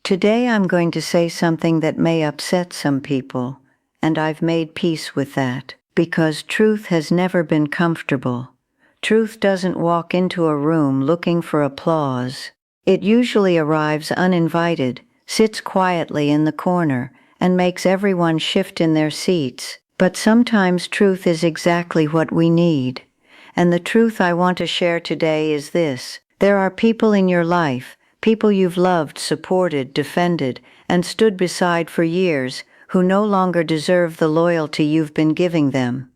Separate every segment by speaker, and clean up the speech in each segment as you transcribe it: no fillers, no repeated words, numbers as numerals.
Speaker 1: Today I'm going to say something that may upset some people, and I've made peace with that, because truth has never been comfortable. Truth doesn't walk into a room looking for applause. It usually arrives uninvited, sits quietly in the corner, and makes everyone shift in their seats. But sometimes truth is exactly what we need. And the truth I want to share today is this: there are people in your life, people you've loved, supported, defended, and stood beside for years, who no longer deserve the loyalty you've been giving them.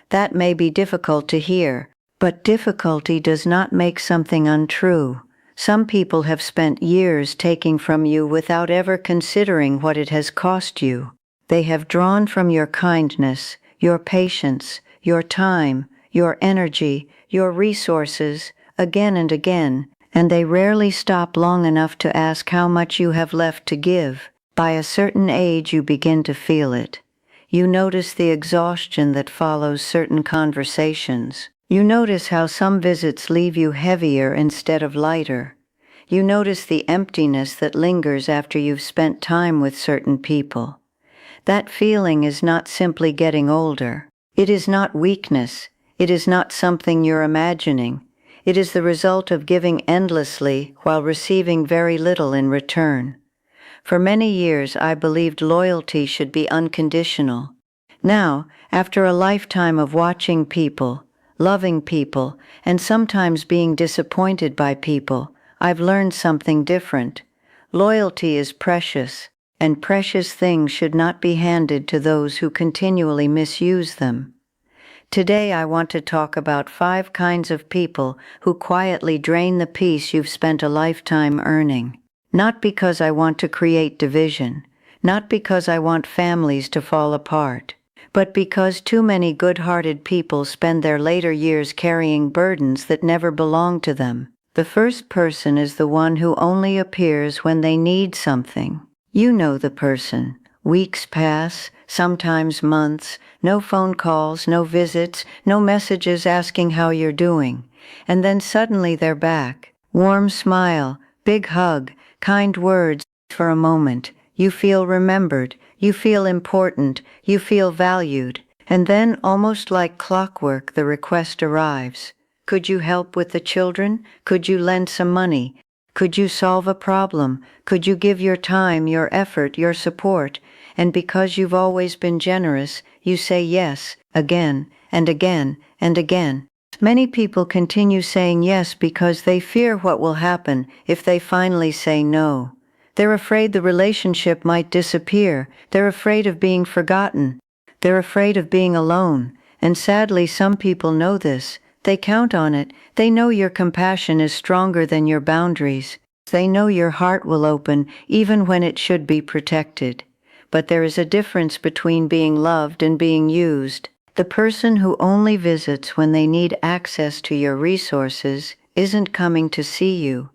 Speaker 1: That may be difficult to hear, but difficulty does not make something untrue. Some people have spent years taking from you without ever considering what it has cost you. They have drawn from your kindness, your patience, your time, your energy, your resources, again and again, and they rarely stop long enough to ask how much you have left to give. By a certain age you begin to feel it. You notice the exhaustion that follows certain conversations. You notice how some visits leave you heavier instead of lighter. You notice the emptiness that lingers after you've spent time with certain people. That feeling is not simply getting older. It is not weakness. It is not something you're imagining. It is the result of giving endlessly while receiving very little in return. For many years I believed loyalty should be unconditional. Now, after a lifetime of watching people, loving people, and sometimes being disappointed by people, I've learned something different. Loyalty is precious, and precious things should not be handed to those who continually misuse them. Today I want to talk about 5 kinds of people who quietly drain the peace you've spent a lifetime earning. Not because I want to create division, not because I want families to fall apart, but because too many good-hearted people spend their later years carrying burdens that never belong to them. The first person is the one who only appears when they need something. You know the person. Weeks pass, sometimes months, no phone calls, no visits, no messages asking how you're doing. And then suddenly they're back. Warm smile, big hug, kind words. For a moment, you feel remembered, you feel important, you feel valued. And then, almost like clockwork, the request arrives. Could you help with the children? Could you lend some money? Could you solve a problem? Could you give your time, your effort, your support? And because you've always been generous, you say yes, again, and again, and again. Many people continue saying yes because they fear what will happen if they finally say no. They're afraid the relationship might disappear. They're afraid of being forgotten. They're afraid of being alone. And sadly, some people know this. They count on it. They know your compassion is stronger than your boundaries. They know your heart will open even when it should be protected. But there is a difference between being loved and being used. The person who only visits when they need access to your resources isn't coming to see you.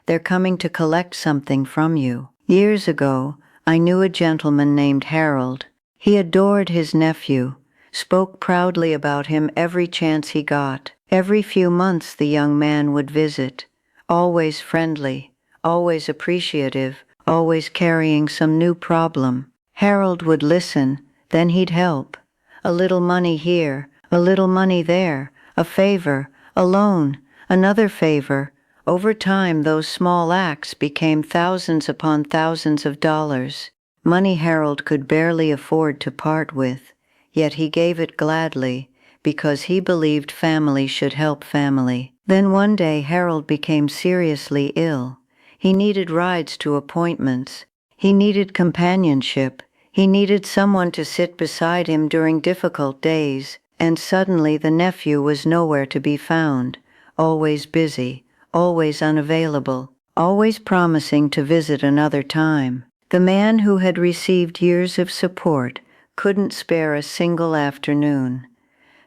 Speaker 1: They're coming to collect something from you. Years ago, I knew a gentleman named Harold. He adored his nephew, spoke proudly about him every chance he got. Every few months the young man would visit, always friendly, always appreciative, always carrying some new problem. Harold would listen, then he'd help. A little money here, a little money there, a favor, a loan, another favor. Over time, those small acts became thousands upon thousands of dollars. Money Harold could barely afford to part with, yet he gave it gladly, because he believed family should help family. Then one day Harold became seriously ill. He needed rides to appointments. He needed companionship. He needed someone to sit beside him during difficult days, and suddenly the nephew was nowhere to be found, always busy, always unavailable, always promising to visit another time. The man who had received years of support couldn't spare a single afternoon.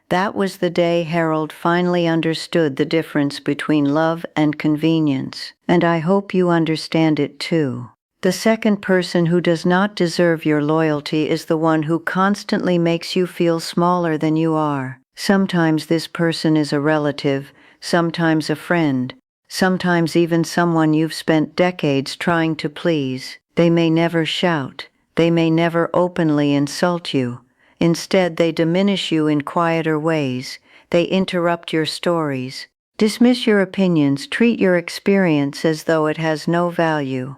Speaker 1: That was the day Harold finally understood the difference between love and convenience, and I hope you understand it too. The second person who does not deserve your loyalty is the one who constantly makes you feel smaller than you are. Sometimes this person is a relative, sometimes a friend, sometimes even someone you've spent decades trying to please. They may never shout, they may never openly insult you. Instead, they diminish you in quieter ways. They interrupt your stories, dismiss your opinions, treat your experience as though it has no value.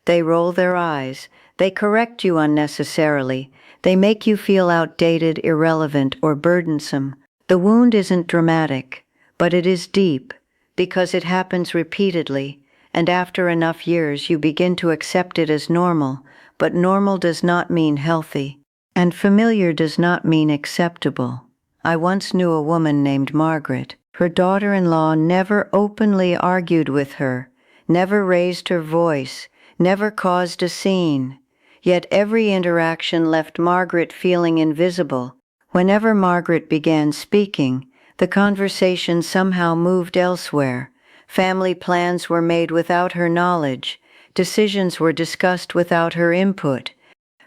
Speaker 1: They roll their eyes, they correct you unnecessarily, they make you feel outdated, irrelevant, or burdensome. The wound isn't dramatic, but it is deep, because it happens repeatedly, and after enough years you begin to accept it as normal, but normal does not mean healthy, and familiar does not mean acceptable. I once knew a woman named Margaret. Her daughter-in-law never openly argued with her, never raised her voice, never caused a scene. Yet every interaction left Margaret feeling invisible. Whenever Margaret began speaking, the conversation somehow moved elsewhere. Family plans were made without her knowledge. Decisions were discussed without her input.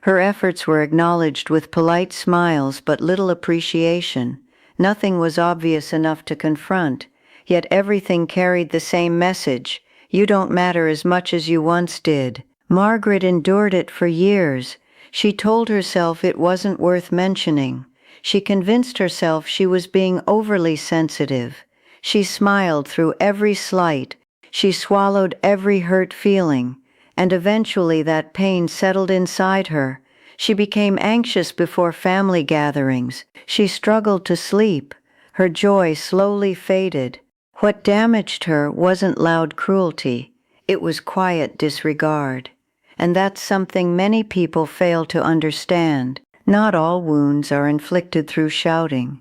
Speaker 1: Her efforts were acknowledged with polite smiles but little appreciation. Nothing was obvious enough to confront, yet everything carried the same message: you don't matter as much as you once did. Margaret endured it for years. She told herself it wasn't worth mentioning. She convinced herself she was being overly sensitive. She smiled through every slight. She swallowed every hurt feeling, and eventually that pain settled inside her. She became anxious before family gatherings. She struggled to sleep. Her joy slowly faded. What damaged her wasn't loud cruelty. It was quiet disregard. And that's something many people fail to understand. Not all wounds are inflicted through shouting.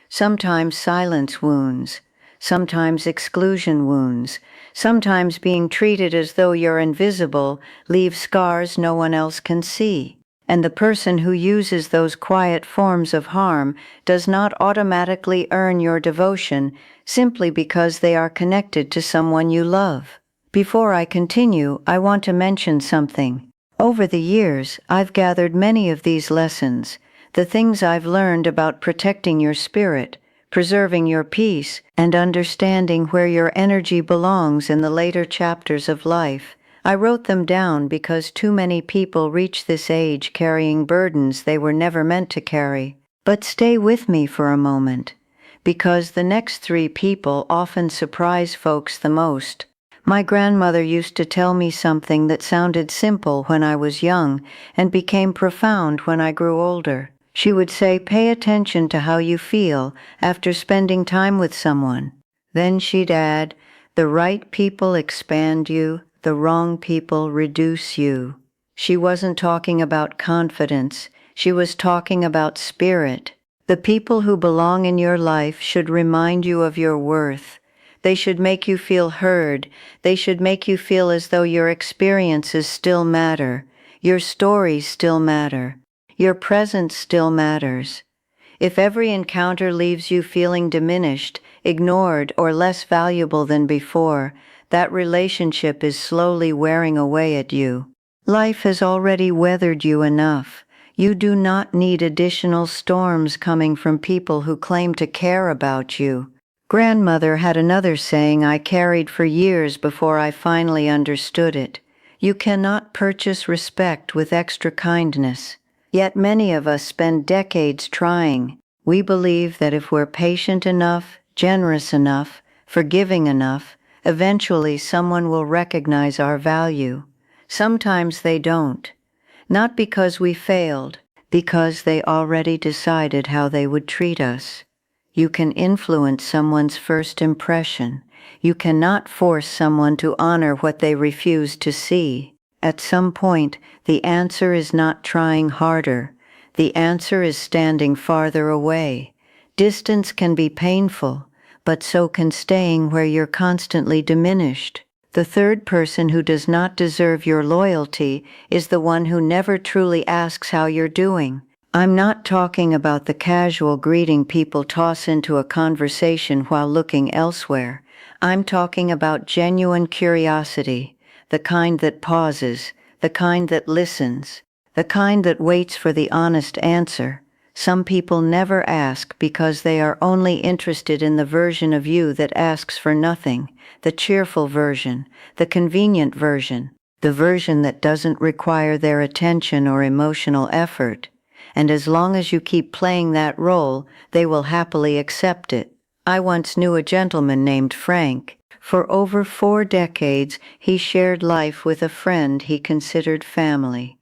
Speaker 1: Sometimes silence wounds. Sometimes exclusion wounds. Sometimes being treated as though you're invisible leaves scars no one else can see. And the person who uses those quiet forms of harm does not automatically earn your devotion simply because they are connected to someone you love. Before I continue, I want to mention something. Over the years, I've gathered many of these lessons, the things I've learned about protecting your spirit, preserving your peace, and understanding where your energy belongs in the later chapters of life. I wrote them down because too many people reach this age carrying burdens they were never meant to carry. But stay with me for a moment, because the next three people often surprise folks the most. My grandmother used to tell me something that sounded simple when I was young and became profound when I grew older. She would say, "Pay attention to how you feel after spending time with someone." Then she'd add, "The right people expand you, the wrong people reduce you." She wasn't talking about confidence, she was talking about spirit. The people who belong in your life should remind you of your worth. They should make you feel heard. They should make you feel as though your experiences still matter, your stories still matter, your presence still matters. If every encounter leaves you feeling diminished, ignored, or less valuable than before, that relationship is slowly wearing away at you. Life has already weathered you enough. You do not need additional storms coming from people who claim to care about you. Grandmother had another saying I carried for years before I finally understood it. You cannot purchase respect with extra kindness. Yet many of us spend decades trying. We believe that if we're patient enough, generous enough, forgiving enough, eventually someone will recognize our value. Sometimes they don't. Not because we failed, because they already decided how they would treat us. You can influence someone's first impression. You cannot force someone to honor what they refuse to see. At some point, the answer is not trying harder. The answer is standing farther away. Distance can be painful, but so can staying where you're constantly diminished. The third person who does not deserve your loyalty is the one who never truly asks how you're doing. I'm not talking about the casual greeting people toss into a conversation while looking elsewhere. I'm talking about genuine curiosity, the kind that pauses, the kind that listens, the kind that waits for the honest answer. Some people never ask because they are only interested in the version of you that asks for nothing, the cheerful version, the convenient version, the version that doesn't require their attention or emotional effort. And as long as you keep playing that role, they will happily accept it. I once knew a gentleman named Frank. For over 4 decades, he shared life with a friend he considered family.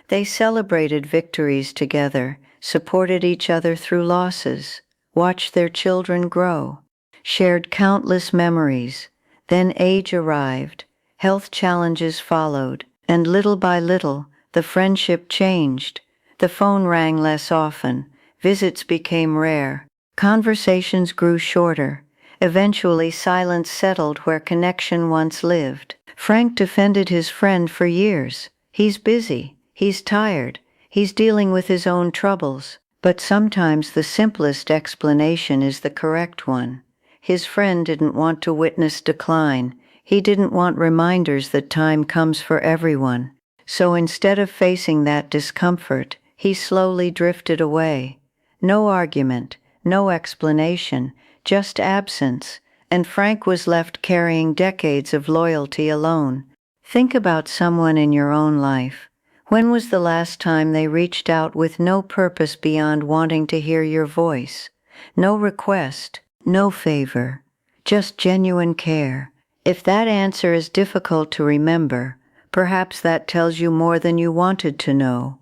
Speaker 1: They celebrated victories together, supported each other through losses, watched their children grow, shared countless memories. Then age arrived, health challenges followed, and little by little, the friendship changed. The phone rang less often, visits became rare, conversations grew shorter. Eventually, silence settled where connection once lived. Frank defended his friend for years. He's busy, he's tired, he's dealing with his own troubles. But sometimes the simplest explanation is the correct one. His friend didn't want to witness decline. He didn't want reminders that time comes for everyone. So instead of facing that discomfort, he slowly drifted away. No argument, no explanation, just absence, and Frank was left carrying decades of loyalty alone. Think about someone in your own life. When was the last time they reached out with no purpose beyond wanting to hear your voice? No request, no favor, just genuine care. If that answer is difficult to remember, perhaps that tells you more than you wanted to know.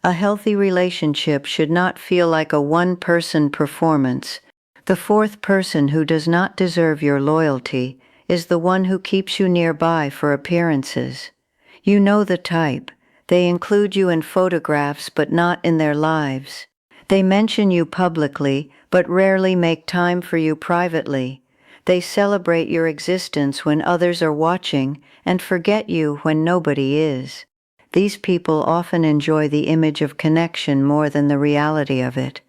Speaker 1: A healthy relationship should not feel like a one-person performance. The fourth person who does not deserve your loyalty is the one who keeps you nearby for appearances. You know the type. They include you in photographs but not in their lives. They mention you publicly but rarely make time for you privately. They celebrate your existence when others are watching and forget you when nobody is. These people often enjoy the image of connection more than the reality of it.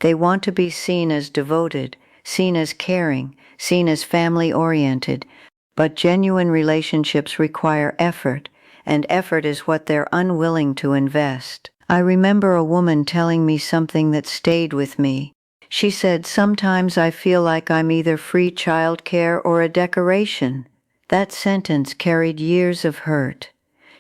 Speaker 1: They want to be seen as devoted, seen as caring, seen as family-oriented, but genuine relationships require effort, and effort is what they're unwilling to invest. I remember a woman telling me something that stayed with me. She said, "Sometimes I feel like I'm either free childcare or a decoration." That sentence carried years of hurt.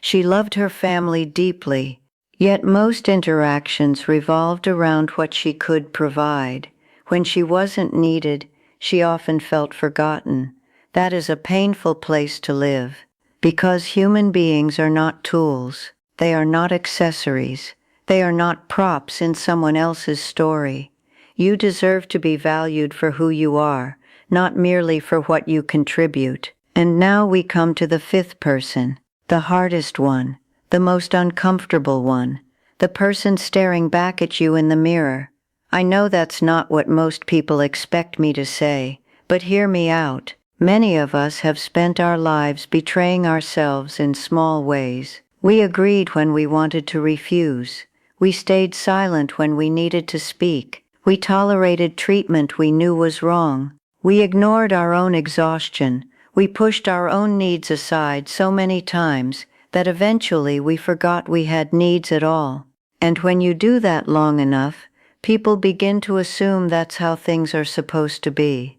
Speaker 1: She loved her family deeply, yet most interactions revolved around what she could provide. When she wasn't needed, she often felt forgotten. That is a painful place to live, because human beings are not tools. They are not accessories. They are not props in someone else's story. You deserve to be valued for who you are, not merely for what you contribute. And now we come to the fifth person. The hardest one, the most uncomfortable one, the person staring back at you in the mirror. I know that's not what most people expect me to say, but hear me out. Many of us have spent our lives betraying ourselves in small ways. We agreed when we wanted to refuse. We stayed silent when we needed to speak. We tolerated treatment we knew was wrong. We ignored our own exhaustion. We pushed our own needs aside so many times that eventually we forgot we had needs at all. And when you do that long enough, people begin to assume that's how things are supposed to be.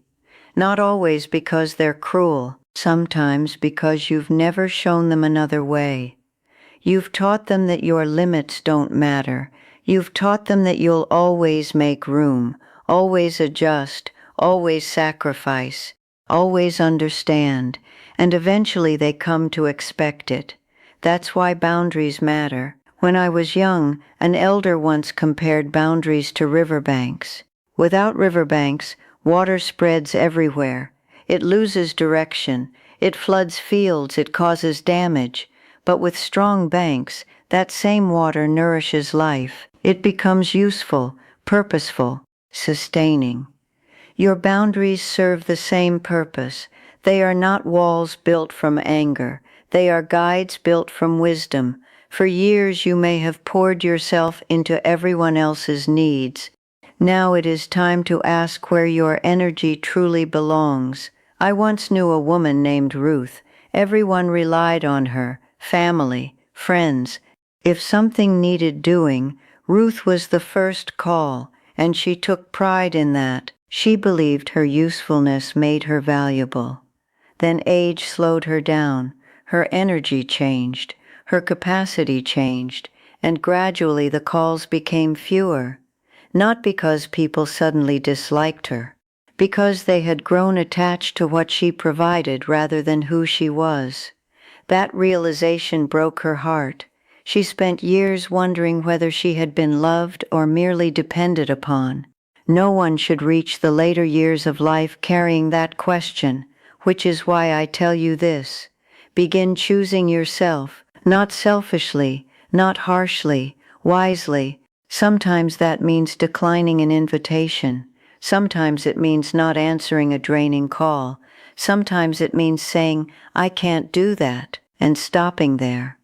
Speaker 1: Not always because they're cruel, sometimes because you've never shown them another way. You've taught them that your limits don't matter. You've taught them that you'll always make room, always adjust, always sacrifice, always understand, and eventually they come to expect it. That's why boundaries matter. When I was young, an elder once compared boundaries to riverbanks. Without riverbanks, water spreads everywhere. It loses direction. It floods fields. It causes damage. But with strong banks, that same water nourishes life. It becomes useful, purposeful, sustaining. Your boundaries serve the same purpose. They are not walls built from anger. They are guides built from wisdom. For years you may have poured yourself into everyone else's needs. Now it is time to ask where your energy truly belongs. I once knew a woman named Ruth. Everyone relied on her, family, friends. If something needed doing, Ruth was the first call, and she took pride in that. She believed her usefulness made her valuable. Then age slowed her down, her energy changed, her capacity changed, and gradually the calls became fewer. Not because people suddenly disliked her, because they had grown attached to what she provided rather than who she was. That realization broke her heart. She spent years wondering whether she had been loved or merely depended upon. No one should reach the later years of life carrying that question, which is why I tell you this. Begin choosing yourself, not selfishly, not harshly, wisely. Sometimes that means declining an invitation. Sometimes it means not answering a draining call. Sometimes it means saying, I can't do that, and stopping there.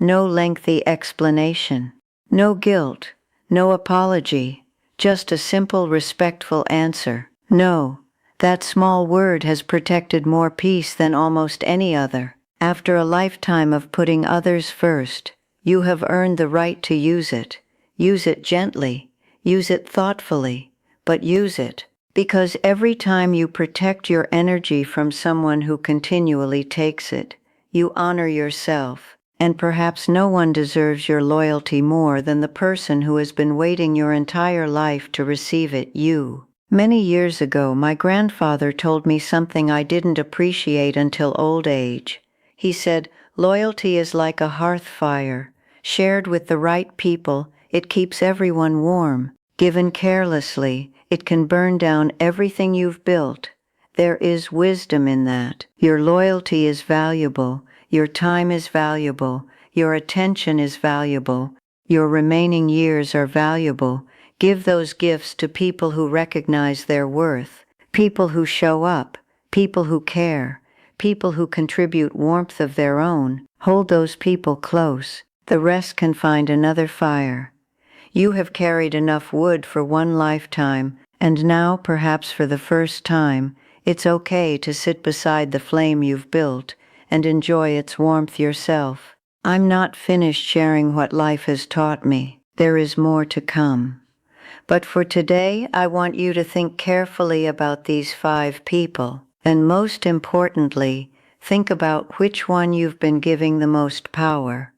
Speaker 1: No lengthy explanation. No guilt. No apology. Just a simple, respectful answer. No. That small word has protected more peace than almost any other. After a lifetime of putting others first, you have earned the right to use it. Use it gently. Use it thoughtfully. But use it. Because every time you protect your energy from someone who continually takes it, you honor yourself. And perhaps no one deserves your loyalty more than the person who has been waiting your entire life to receive it, you. Many years ago, my grandfather told me something I didn't appreciate until old age. He said, loyalty is like a hearth fire. Shared with the right people, it keeps everyone warm. Given carelessly, it can burn down everything you've built. There is wisdom in that. Your loyalty is valuable. Your time is valuable. Your attention is valuable. Your remaining years are valuable. Give those gifts to people who recognize their worth, people who show up, people who care, people who contribute warmth of their own. Hold those people close. The rest can find another fire. You have carried enough wood for one lifetime, and now, perhaps for the first time, it's okay to sit beside the flame you've built and enjoy its warmth yourself. I'm not finished sharing what life has taught me. There is more to come. But for today, I want you to think carefully about these 5 people, and most importantly, think about which one you've been giving the most power.